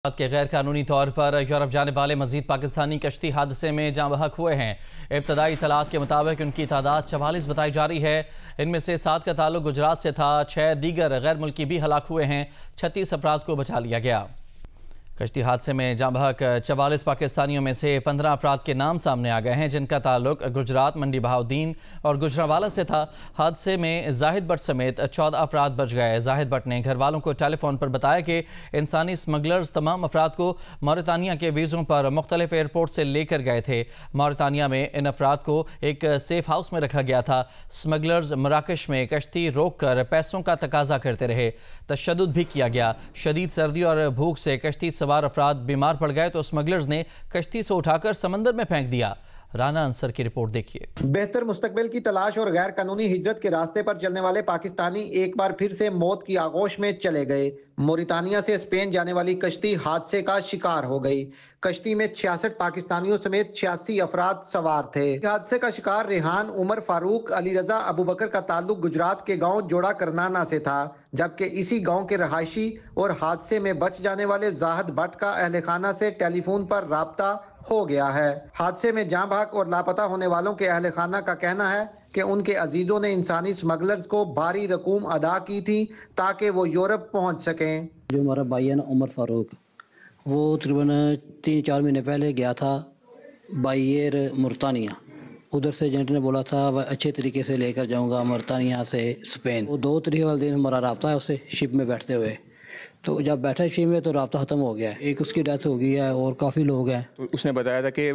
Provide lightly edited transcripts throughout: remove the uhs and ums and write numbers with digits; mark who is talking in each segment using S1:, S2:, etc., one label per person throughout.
S1: کے غیر قانونی طور پر یورپ جانے والے مزید پاکستانی کشتی حادثے میں جاں بحق ہوئے ہیں۔ ابتدائی اطلاعات کے مطابق ان کی تعداد 44 بتائی جا رہی ہے۔ ان میں سے 7 کا تعلق گجرات سے تھا۔ 6 دیگر غیر ملکی بھی ہلاک ہوئے ہیں۔ 36 افراد کو بچا لیا گیا۔ کشتی حادثے میں جاں بحق 44 پاکستانیوں میں سے 15 افراد کے نام سامنے آ گئے ہیں، جن کا تعلق گجرات، منڈی بہاؤدین اور گجرانوالہ سے تھا۔ حادثے میں زاہد بٹ سمیت 14 افراد بچ گئے۔ زاہد بٹ نے گھر والوں کو ٹیلی فون پر بتایا کہ انسانی سمگلرز تمام افراد کو موریتانیہ کے ویزوں پر مختلف ایئرپورٹ سے لے کر گئے تھے۔ موریتانیہ میں ان افراد کو ایک سیف ہاؤس میں رکھا گیا تھا۔ سمگلرز مراکش میں کشتی روک کر پیسوں کا تقاضا کرتے رہے۔ تشدد بھی کیا گیا۔ شدید سردی اور بھوک سے کشتی سوار افراد بیمار پڑ گئے تو سمگلرز نے کشتی سے اٹھا کر سمندر میں پھینک دیا۔ رانا انصر کی رپورٹ دیکھیے۔
S2: بہتر مستقبل کی تلاش اور غیر قانونی ہجرت کے راستے پر چلنے والے پاکستانی ایک بار پھر سے موت کی آغوش میں چلے گئے۔ موریتانیہ سے اسپین جانے والی کشتی حادثے کا شکار ہو گئی۔ کشتی میں 66 پاکستانیوں سمیت 86 افراد سوار تھے۔ حادثے کا شکار ریحان عمر فاروق علی رضا ابوبکر کا تعلق گجرات کے گاؤں جوڑا کرنانا سے تھا، جبکہ اسی گاؤں کے رہائشی اور حادثے میں بچ جانے والے زاہد بٹ کا اہل خانہ سے ٹیلی فون پر رابطہ ہو گیا ہے۔ حادثے میں جاں بحق اور لاپتہ ہونے والوں کے اہل خانہ کا کہنا ہے کہ ان کے عزیزوں نے انسانی سمگلرز کو بھاری رقوم ادا کی تھی تاکہ وہ یورپ پہنچ سکیں۔
S3: جو ہمارا بھائی ہے نا عمر فاروق، وہ تقریباً 3-4 مہینے پہلے گیا تھا بائی ایئر موریتانیہ۔ ادھر سے ایجنٹ نے بولا تھا وہ اچھے طریقے سے لے کر جاؤں گا موریتانیہ سے اسپین۔ وہ 2 تاریخ والے دن ہمارا رابطہ ہے اس سے شپ میں بیٹھتے ہوئے، تو جب بیٹھا شپ میں تو رابطہ ختم ہو گیا ہے۔ ایک اس کی ڈیتھ ہو گئی ہے اور کافی لوگ ہیں۔
S4: تو اس نے بتایا تھا کہ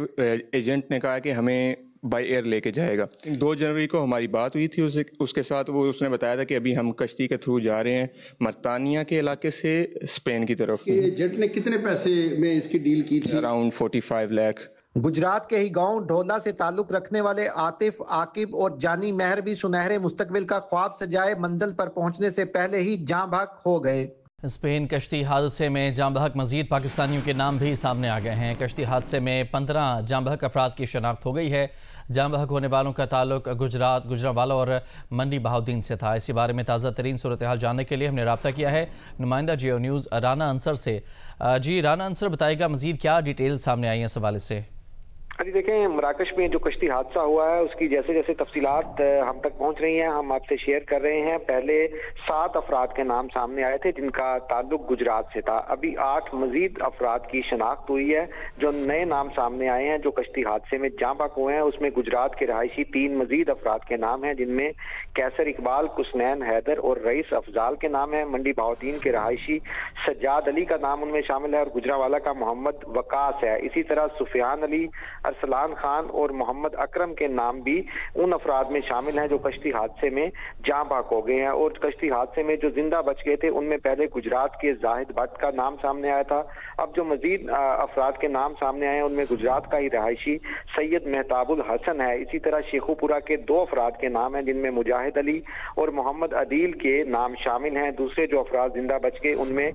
S4: ایجنٹ نے کہا کہ ہمیں بائی ایئر لے کے جائے گا۔ 2 جنوری کو ہماری بات ہوئی تھی اس کے ساتھ۔ اس نے بتایا تھا کہ ابھی ہم کشتی کے تھرو جا رہے ہیں موریتانیہ کے علاقے سے اسپین کی طرف۔
S5: ایجنٹ نے کتنے پیسے میں اس کی ڈیل کی تھی؟
S4: اراؤنڈ 45 لاکھ۔
S2: گجرات کے ہی گاؤں ڈھولا سے تعلق رکھنے والے عاطف، عاقب اور جانی مہر بھی سنہرے مستقبل کا خواب سجائے منزل پر پہنچنے سے پہلے ہی جاں بحق ہو گئے۔
S1: اسپین کشتی حادثے میں جاں بحق مزید پاکستانیوں کے نام بھی سامنے آ گئے ہیں۔ کشتی حادثے میں 15 جاں بحق افراد کی شناخت ہو گئی ہے۔ جاں بحق ہونے والوں کا تعلق گجرات، گجرانوالہ اور منڈی بہاؤدین سے تھا۔ اسی بارے میں تازہ ترین صورتحال جاننے کے لیے ہم نے رابطہ کیا ہے نمائندہ جیو نیوز رانا انصر سے۔ جی رانا انصر، بتائے گا مزید کیا ڈیٹیل سامنے آئی ہیں اس حوالے سے؟
S6: جی دیکھیں، مراکش میں جو کشتی حادثہ ہوا ہے اس کی جیسے جیسے تفصیلات ہم تک پہنچ رہی ہیں ہم آپ سے شیئر کر رہے ہیں۔ پہلے 7 افراد کے نام سامنے آئے تھے جن کا تعلق گجرات سے تھا۔ ابھی 8 مزید افراد کی شناخت ہوئی ہے۔ جو نئے نام سامنے آئے ہیں جو کشتی حادثے میں جاں بحق ہوئے ہیں اس میں گجرات کے رہائشی 3 مزید افراد کے نام ہیں، جن میں کیسر اقبال، کسنین حیدر اور رئیس افضال کے نام ہیں۔ منڈی بہاؤدین کے رہائشی سجاد علی کا نام ان میں شامل ہے اور گجرانوالہ کا محمد وقاص ہے۔ اسی طرح سفیان علی، ارسلان خان اور محمد اکرم کے نام بھی ان افراد میں شامل ہیں جو کشتی حادثے میں جاں بحق ہو گئے ہیں۔ اور کشتی حادثے میں جو زندہ بچ گئے تھے ان میں پہلے گجرات کے زاہد بٹ کا نام سامنے آیا تھا۔ اب جو مزید افراد کے نام سامنے آئے ہیں ان میں گجرات کا ہی رہائشی سید مہتاب الحسن ہے۔ اسی طرح شیخو پورہ کے 2 افراد کے نام ہیں جن میں مجاہد علی اور محمد عدیل کے نام شامل ہیں۔ دوسرے جو افراد زندہ بچ گئے ان میں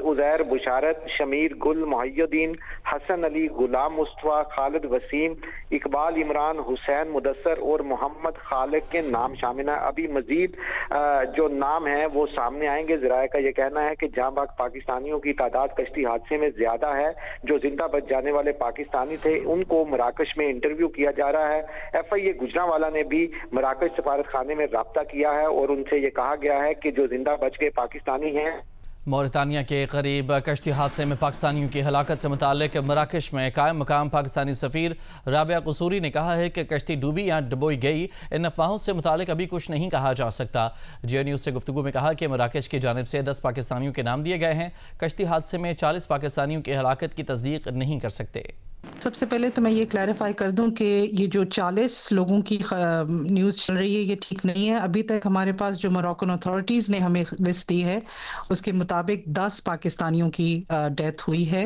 S6: عزیر بشارت، شمیر گل، محی الدین، حسن علی، غلام مصطفیٰ، خالد وسیم، اقبال عمران، حسین مدثر اور محمد خالق کے نام شامل ہیں۔ ابھی مزید جو نام ہیں وہ سامنے آئیں گے۔ ذرائع کا یہ کہنا ہے کہ جاں بحق پاکستانیوں کی تعداد کشتی حادثے میں زیادہ ہے۔ جو زندہ بچ جانے والے پاکستانی تھے ان کو مراکش میں انٹرویو کیا جا رہا ہے۔ FIA گجرانوالہ نے بھی مراکش سفارت خانے میں رابطہ کیا ہے اور ان سے یہ کہا گیا ہے کہ جو زندہ بچ گئے پاکستانی ہیں۔
S1: موریتانیہ کے قریب کشتی حادثے میں پاکستانیوں کی ہلاکت سے متعلق مراکش میں قائم مقام پاکستانی سفیر رابعہ قصوری نے کہا ہے کہ کشتی ڈوبی یا ڈبوئی گئی، ان افواہوں سے متعلق ابھی کچھ نہیں کہا جا سکتا۔ جیو نیوز سے گفتگو میں کہا کہ مراکش کی جانب سے 10 پاکستانیوں کے نام دیے گئے ہیں۔ کشتی حادثے میں 40 پاکستانیوں کی ہلاکت کی تصدیق نہیں کر سکتے۔
S7: سب سے پہلے تو میں یہ کلیریفائی کر دوں کہ یہ جو 40 لوگوں کی نیوز چل رہی ہے یہ ٹھیک نہیں ہے۔ ابھی تک ہمارے پاس جو موراکن اتھارٹیز نے ہمیں لسٹ دی ہے اس کے مطابق 10 پاکستانیوں کی ڈیتھ ہوئی ہے۔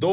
S8: 2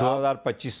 S9: 2025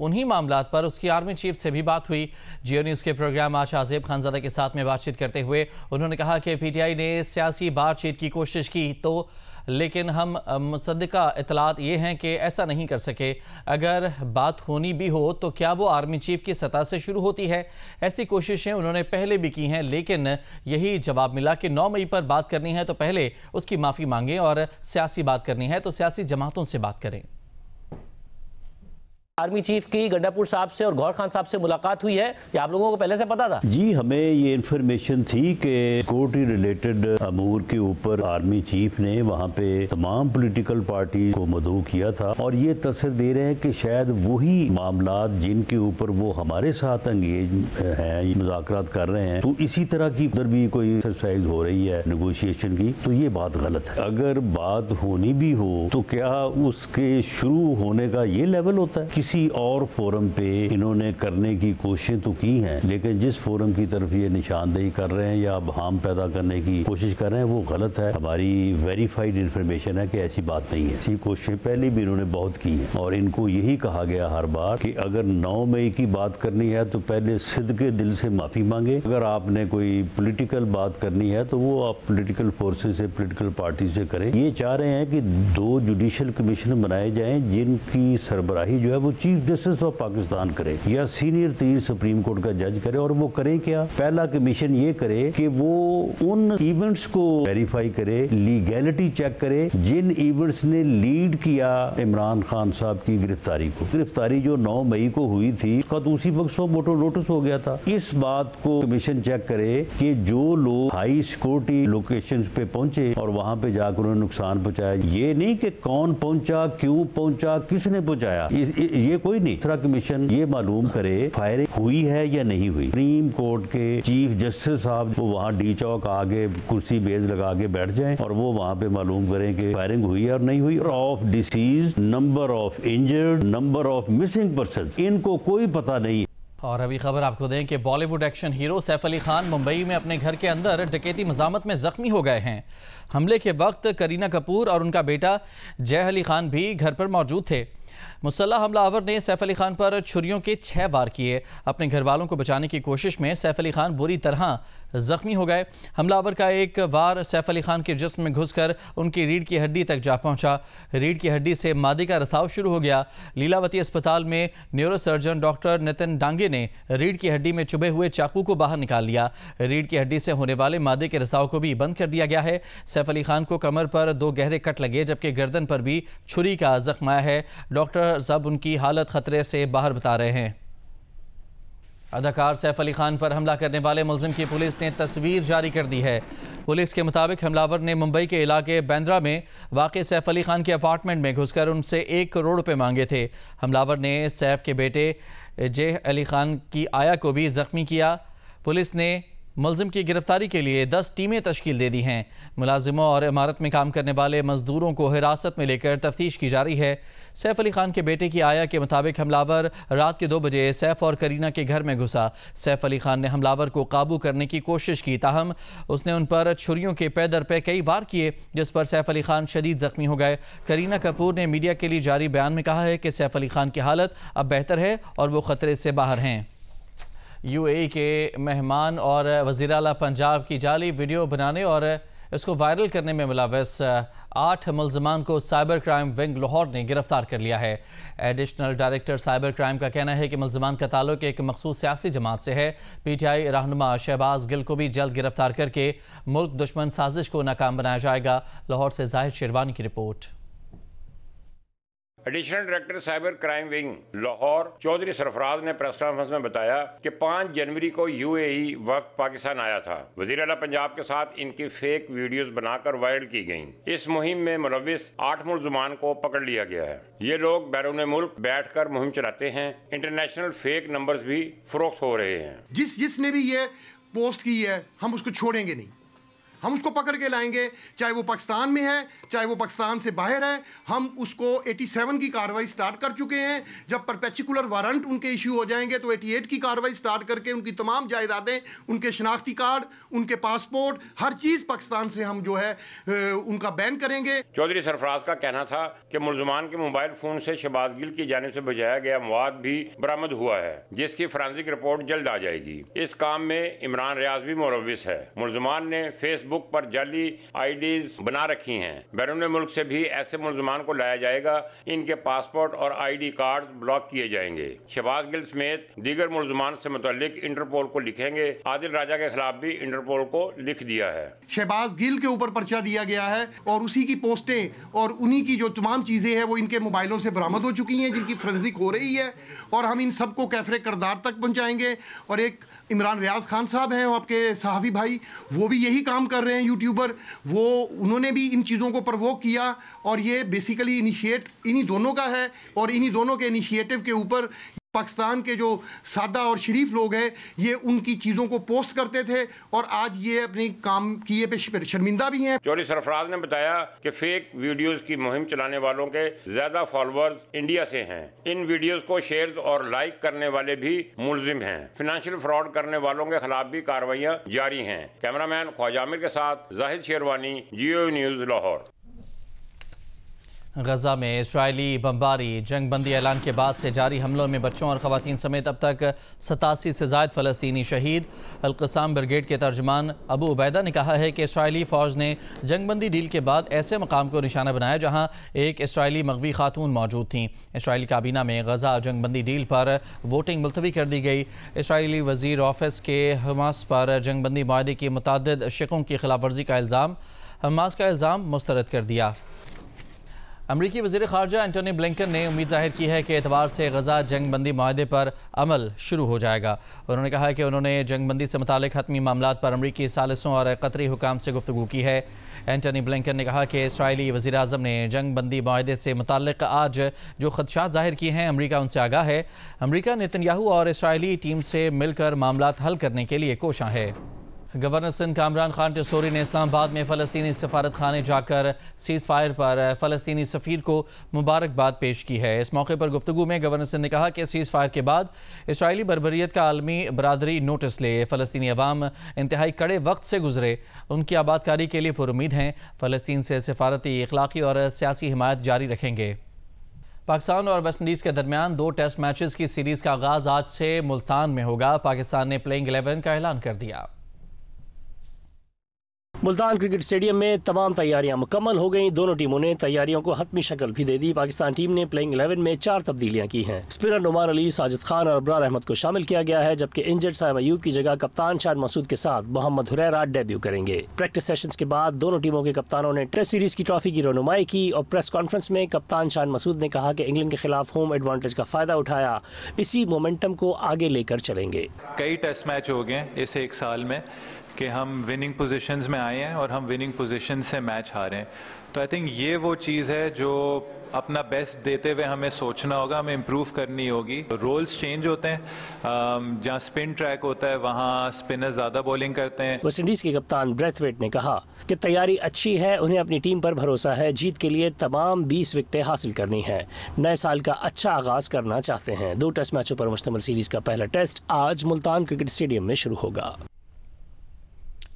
S1: انہی معاملات پر اس کی آرمی چیف سے بھی بات ہوئی۔ جیو نیوز کے پروگرام آشا زیب خانزادہ کے ساتھ میں بات چیت کرتے ہوئے انہوں نے کہا کہ پی ٹی آئی نے سیاسی بات چیت کی کوشش کی لیکن ہم مصدقہ اطلاعات یہ ہیں کہ ایسا نہیں کر سکے۔ اگر بات ہونی بھی ہو تو کیا وہ آرمی چیف کی سطح سے شروع ہوتی ہے؟ ایسی کوششیں انہوں نے پہلے بھی کی ہیں، لیکن یہی جواب ملا کہ 9 مئی پر بات کرنی ہے تو پہلے اس کی معافی مانگیں، اور سیاسی بات کرنی ہے تو سیاسی جماعتوں سے بات کریں۔
S10: آرمی چیف کی گنڈا پور صاحب سے اور گور خان صاحب سے ملاقات ہوئی ہے، یہ آپ لوگوں کو پہلے سے پتا تھا؟
S11: جی، ہمیں یہ انفارمیشن تھی کہ سیکورٹی ریلیٹڈ امور کے اوپر آرمی چیف نے وہاں پہ تمام پولیٹیکل پارٹی کو مدعو کیا تھا، اور یہ تاثر دے رہے ہیں کہ شاید وہی معاملات جن کے اوپر وہ ہمارے ساتھ انگیج ہیں، مذاکرات کر رہے ہیں، تو اسی طرح کی ادھر بھی کوئی ایکسرسائز ہو رہی ہے نیگوشیشن کی، تو یہ بات غلط ہے۔ اگر بات ہونی بھی ہو تو کیا اس کے شروع ہونے کا یہ لیول ہوتا ہے؟ کسی اور فورم پہ انہوں نے کرنے کی کوششیں تو کی ہیں، لیکن جس فورم کی طرف یہ نشاندہی کر رہے ہیں یا ابہام پیدا کرنے کی کوشش کر رہے ہیں وہ غلط ہے۔ ہماری ویریفائڈ انفارمیشن ہے کہ ایسی بات نہیں ہے۔ ایسی کوششیں پہلے بھی انہوں نے بہت کی ہیں، اور ان کو یہی کہا گیا ہر بار کہ اگر 9 مئی کی بات کرنی ہے تو پہلے صدقے دل سے معافی مانگے۔ اگر آپ نے کوئی پولیٹیکل بات کرنی ہے تو وہ آپ پولیٹیکل فورسز سے، پولیٹیکل پارٹی سے کریں۔ یہ چاہ رہے ہیں کہ 2 جوڈیشل کمیشن بنائے جائیں جن کی سربراہی جو ہے وہ چیف جسٹس آف پاکستان کرے یا سینئر ترین سپریم کورٹ کا جج کرے، اور وہ کریں کیا؟ پہلا کمیشن یہ کرے کہ وہ ان ایونٹس کو ویریفائی کرے، لیگیلٹی چیک کرے جن ایونٹس نے لیڈ کیا عمران خان صاحب کی گرفتاری کو۔ گرفتاری جو 9 مئی کو ہوئی تھی اس کا تو اسی وقت سو موٹو نوٹس ہو گیا تھا۔ اس بات کو کمیشن چیک کرے کہ جو لوگ ہائی سیکورٹی لوکیشنز پہ پہنچے اور وہاں پہ جا کر انہوں نے نقصان پہنچایا، یہ نہیں کہ کون پہنچا، کیوں پہنچا، کس نے پہنچایا، یہ کوئی نہیں۔ دوسرا کمیشن یہ معلوم کرے فائرنگ ہوئی ہے یا نہیں ہوئی۔ سپریم کورٹ کے چیف جسٹس صاحب وہ وہاں ڈی چوک آگے کرسی بیز لگا کے بیٹھ جائیں اور وہ وہاں پہ معلوم کریں کہ فائرنگ ہوئی ہے اور نہیں ہوئی۔ Of deceased, number of injured, number of missing persons, ان کو کوئی پتہ نہیں۔
S1: اور ابھی خبر آپ کو دیں کہ بالی would action hero Saif Ali Khan Mumbai میں اپنے گھر کے اندر ڈکیتی مزاحمت میں زخمی ہو گئے ہیں۔ حملے کے وقت کرینہ کپور اور ان کا بیٹا جے علی خان بھی گھر پر موجود تھے۔ مسلح حملہ آور نے سیف علی خان پر چھریوں کے 6 وار کیے۔ اپنے گھر والوں کو بچانے کی کوشش میں سیف علی خان بری طرح زخمی ہو گئے۔ حملہ آور کا ایک وار سیف علی خان کے جسم میں گھس کر ان کی ریڑھ کی ہڈی تک جا پہنچا۔ ریڑھ کی ہڈی سے مادے کا رساؤ شروع ہو گیا۔ لیلاوتی اسپتال میں نیورو سرجن ڈاکٹر نتن ڈانگے نے ریڑھ کی ہڈی میں چبھے ہوئے چاقو کو باہر نکال لیا۔ ریڑھ کی ہڈی سے ہونے والے مادے کے رساؤ کو بھی بند کر دیا گیا ہے۔ سیف علی خان کو کمر پر 2 گہرے کٹ لگے، جبکہ گردن پر بھی چھری کا زخم آیا ہے۔ ڈاکٹر اب ان کی حالت خطرے سے باہر بتا رہے ہیں۔ اداکار سیف علی خان پر حملہ کرنے والے ملزم کی پولیس نے تصویر جاری کر دی ہے۔ پولیس کے مطابق حملہ آور نے ممبئی کے علاقے بیندرا میں واقع سیف علی خان کے اپارٹمنٹ میں گھس کر ان سے 1 کروڑ روپے مانگے تھے۔ حملہ آور نے سیف کے بیٹے جے علی خان کی آیا کو بھی زخمی کیا۔ پولیس نے ملزم کی گرفتاری کے لیے 10 ٹیمیں تشکیل دے دی ہیں۔ ملازموں اور عمارت میں کام کرنے والے مزدوروں کو حراست میں لے کر تفتیش کی جا رہی ہے۔ سیف علی خان کے بیٹے کی آیا کے مطابق حملہ آور رات کے 2 بجے سیف اور کرینہ کے گھر میں گھسا۔ سیف علی خان نے حملہ آور کو قابو کرنے کی کوشش کی، تاہم اس نے ان پر چھریوں کے پے در پہ کئی وار کیے، جس پر سیف علی خان شدید زخمی ہو گئے۔ کرینہ کپور نے میڈیا کے لیے جاری بیان میں کہا ہے کہ سیف علی خان کی حالت اب بہتر ہے اور وہ خطرے سے باہر ہیں۔ یو اے ای کے مہمان اور وزیر اعلیٰ پنجاب کی جعلی ویڈیو بنانے اور اس کو وائرل کرنے میں ملوث 8 ملزمان کو سائبر کرائم ونگ لاہور نے گرفتار کر لیا ہے۔ ایڈیشنل ڈائریکٹر سائبر کرائم کا کہنا ہے کہ ملزمان کا تعلق ایک مخصوص سیاسی جماعت سے ہے۔ پی ٹی آئی رہنما شہباز گل کو بھی جلد گرفتار کر کے ملک دشمن سازش کو ناکام بنایا جائے گا۔ لاہور سے زاہد شیروانی کی report.
S12: Additional director cyber crime wing Lahore Chaudhry Sarfraz نے پریس کانفرنس میں بتایا کہ 5 جنوری کو یو اے ای وفد پاکستان آیا تھا۔ وزیر اعلیٰ پنجاب کے ساتھ ان کی فیک ویڈیوز بنا کر وائرل کی گئیں۔ اس مہم میں ملوث 8 ملزمان کو پکڑ لیا گیا ہے۔ یہ لوگ بیرون ملک بیٹھ کر مہم چلاتے ہیں۔ انٹرنیشنل فیک نمبرز بھی فروخت ہو رہے ہیں۔
S13: جس نے بھی یہ پوسٹ کی ہے ہم اس کو چھوڑیں گے نہیں۔ ہم اس کو پکڑ کے لائیں گے، چاہے وہ پاکستان میں ہے چاہے وہ پاکستان سے باہر ہے. ہم اس کو 87 کی کارروائی سٹارٹ کر چکے ہیں. جب پرپیچیکولر وارنٹ ان کے ایشو ہو جائیں گے تو 88 کی کارروائی سٹارٹ کر کے ان کی تمام جائیدادیں، ان کے شناختی کارڈ، ان کے پاسپورٹ، ہر چیز پاکستان سے ہم جو ہے ان کا بین کریں گے.
S12: چودھری سرفراز کا کہنا تھا کہ ملزمان کے موبائل فون سے شہباز گل کی جانب سے بجایا گیا مواد بھی برآمد ہوا ہے، جس کی فرانزک رپورٹ جلد آ جائے گی. اس کام میں عمران ریاض بھی ملوث ہے. ملزمان نے فیس بک پر جعلی آئی ڈیز بنا رکھی ہیں. بیرون ملک سے بھی ایسے ملزمان کو لایا جائے گا. ان کے پاسپورٹ اور آئی ڈی کارڈ بلاک کیے جائیں گے. شہباز گل سمیت دیگر ملزمان سے متعلق انٹرپول کو لکھیں گے. عادل راجہ کے خلاف بھی انٹرپول کو لکھ دیا ہے.
S13: شہباز گل کے اوپر پرچہ دیا گیا ہے اور اسی کی پوسٹیں اور انہی کی جو تمام چیزیں ہیں وہ ان کے موبائلوں سے برآمد ہو چکی ہیں، جن کی فرانزک ہو رہی ہے، اور ہم ان سب کو کیفر کردار تک پہنچائیں گے. اور ایک عمران ریاض خان صاحب ہیں، آپ کے صحافی بھائی، وہ بھی یہی کام کر رہے ہیں، یوٹیوبر. انہوں نے بھی ان چیزوں کو پرووک کیا اور یہ بیسیکلی انیشیٹ انہی دونوں کا ہے. اور انہی دونوں کے انیشیٹو کے اوپر پاکستان کے جو سادہ اور شریف لوگ ہیں یہ ان کی چیزوں کو پوسٹ کرتے تھے اور آج یہ اپنے کام کیے پہ شرمندہ بھی ہیں.
S12: چودھری سرفراز نے بتایا کہ فیک ویڈیوز کی مہم چلانے والوں کے زیادہ فالوورز انڈیا سے ہیں. ان ویڈیوز کو شیئرز اور لائک کرنے والے بھی ملزم ہیں. فنانشل فراڈ کرنے والوں کے خلاف بھی کارروائیاں جاری ہیں. کیمرہ مین خواجہ عامر کے ساتھ زاہد شیروانی، جیو نیوز، لاہور.
S1: غزہ میں اسرائیلی بمباری جنگ بندی اعلان کے بعد سے جاری حملوں میں بچوں اور خواتین سمیت اب تک 87 سے زائد فلسطینی شہید. القسام بریگیڈ کے ترجمان ابو عبیدہ نے کہا ہے کہ اسرائیلی فوج نے جنگ بندی ڈیل کے بعد ایسے مقام کو نشانہ بنایا جہاں ایک اسرائیلی مغوی خاتون موجود تھیں. اسرائیلی کابینہ میں غزہ جنگ بندی ڈیل پر ووٹنگ ملتوی کر دی گئی. اسرائیلی وزیر آفس کے حماس پر جنگ بندی معاہدے کی متعدد شقوں کی خلاف ورزی کا الزام حماس کا الزام مسترد کر دیا. امریکی وزیر خارجہ اینٹونی بلنکن نے امید ظاہر کی ہے کہ اتوار سے غزہ جنگ بندی معاہدے پر عمل شروع ہو جائے گا. انہوں نے کہا کہ انہوں نے جنگ بندی سے متعلق حتمی معاملات پر امریکی ثالثوں اور قطری حکام سے گفتگو کی ہے. اینٹونی بلنکن نے کہا کہ اسرائیلی وزیر اعظم نے جنگ بندی معاہدے سے متعلق آج جو خدشات ظاہر کیے ہیں امریکہ ان سے آگاہ ہے. امریکہ نتنیاہو اور اسرائیلی ٹیم سے مل کر معاملات حل کرنے کے لیے کوشاں ہے. گورنر سندھ کامران خان ٹیسوری نے اسلام آباد میں فلسطینی سفارت خانے جا کر سیز فائر پر فلسطینی سفیر کو مبارکباد پیش کی ہے. اس موقع پر گفتگو میں گورنر سندھ نے کہا کہ سیز فائر کے بعد اسرائیلی بربریت کا عالمی برادری نوٹس لے. فلسطینی عوام انتہائی کڑے وقت سے گزرے، ان کی آبادکاری کے لیے پر امید ہیں. فلسطین سے سفارتی، اخلاقی اور سیاسی حمایت جاری رکھیں گے. پاکستان اور ویسٹ انڈیز کے درمیان 2 ٹیسٹ میچز کی سیریز کا آغاز آج سے ملتان میں ہوگا. پاکستان نے پلینگ 11 کا اعلان کر دیا.
S10: ملتان کرکٹ اسٹیڈیم میں تمام تیاریاں مکمل ہو گئیں. دونوں ٹیموں نے تیاریوں کو حتمی شکل بھی دے دی. پاکستان ٹیم نے پلینگ 11 میں 4 تبدیلیاں کی ہیں. اسپنر نعمان علی، ساجد خان اور ابرار احمد کو شامل کیا گیا ہے، جبکہ انجرڈ صاحب ایوب کی جگہ کپتان شاہد مسعود کے ساتھ محمد حریرہ ڈیبیو کریں گے. پریکٹس سیشنز کے بعد دونوں ٹیموں کے کپتانوں نے ٹیسٹ سیریز کی ٹرافی کی رونمائی کی اور پریس کانفرنس میں کپتان شاہد مسعود نے کہا کہ انگلینڈ کے خلاف ہوم ایڈوانٹیج کا فائدہ اٹھایا، اسی مومنٹم کو آگے لے کر چلیں گے.
S14: کئی ٹیسٹ میچ ہو گئے اس ایک سال میں کہ ہم وننگ پوزیشنز میں آئے ہیں اور ہم وننگ پوزیشن سے میچ ہارے ہیں. تو آئی تھنک یہ وہ چیز ہے جو اپنا بیسٹ دیتے ہوئے ہمیں سوچنا ہوگا، ہمیں امپروو کرنی ہوگی. رولز چینج ہوتے ہیں، جہاں سپن ٹریک ہوتا ہے وہاں سپنر زیادہ بولنگ کرتے ہیں.
S10: ویسٹ انڈیز کے کپتان بریتھویٹ نے کہا کہ تیاری اچھی ہے، انہیں اپنی ٹیم پر بھروسہ ہے. جیت کے لیے تمام 20 وکٹیں حاصل کرنی ہیں. نئے سال کا اچھا آغاز کرنا چاہتے ہیں. 2 ٹیسٹ میچوں پر مشتمل سیریز کا پہلا ٹیسٹ آج ملتان کرکٹ اسٹیڈیم میں شروع ہوگا.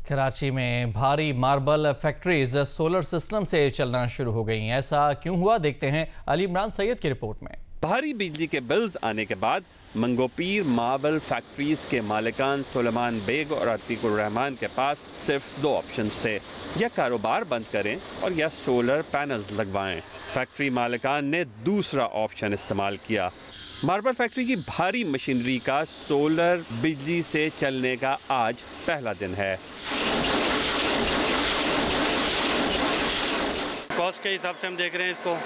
S1: کراچی میں بھاری ماربل فیکٹریز سولر سسٹم سے چلنا شروع ہو گئی ہیں. ایسا کیوں ہوا، دیکھتے ہیں علی عمران سید کی رپورٹ میں.
S15: بھاری بجلی کے بلز آنے کے بعد منگو پیر ماربل فیکٹریز کے مالکان سلیمان بیگ اور عتیق الرحمان کے پاس صرف 2 آپشنز تھے، یا کاروبار بند کریں اور یا سولر پینلز لگوائیں. فیکٹری مالکان نے دوسرا آپشن استعمال کیا. ماربل فیکٹری کی بھاری مشینری کا سولر بجلی سے چلنے کا آج پہلا دن ہے.
S16: کاسٹ کے حساب سے ہم دیکھ رہے ہیں اس کو،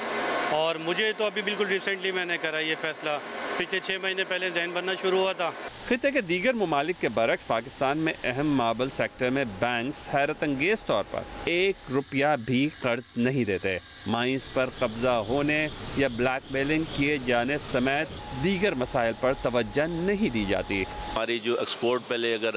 S16: اور مجھے تو ابھی بالکل ریسنٹلی میں نے کرا یہ فیصلہ. پچھلے 6 مہینے پہلے ذہن بننا شروع ہوا تھا.
S15: خطے کے دیگر ممالک کے برعکس پاکستان میں اہم ماربل سیکٹر میں بینکس حیرت انگیز طور پر 1 روپیہ بھی قرض نہیں دیتے. مائنز پر قبضہ ہونے یا بلیک میلنگ کیے جانے سمیت دیگر مسائل پر توجہ نہیں دی جاتی.
S17: ہماری جو ایکسپورٹ پہلے اگر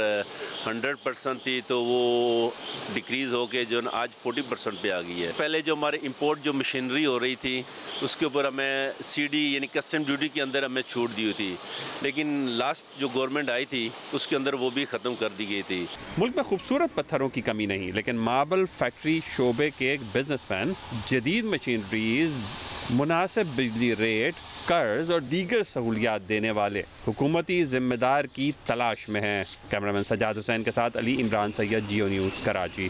S17: 100% تھی تو وہ ڈیکریز ہو کے جو آج 40% پہ آ گئی ہے. پہلے جو ہمارے امپورٹ جو مشینری ہو رہی تھی اس کے اوپر ہمیں CD یعنی کسٹم ڈیوٹی کے اندر ہمیں چھوٹ دی ہوئی تھی، لیکن لاسٹ جو گورنمنٹ آئی تھی اس کے اندر وہ بھی ختم کر دی گئی تھی.
S15: ملک میں خوبصورت پتھروں کی کمی نہیں، لیکن ماربل فیکٹری شعبے کے ایک بزنس مین جدید مشینریز، مناسب بجلی ریٹ، قرض اور دیگر سہولیات دینے والے حکومتی ذمہ دار کی تلاش میں ہیں. کیمرہ مین سجاد حسین کے ساتھ علی عمران سید، جیو نیوز، کراچی.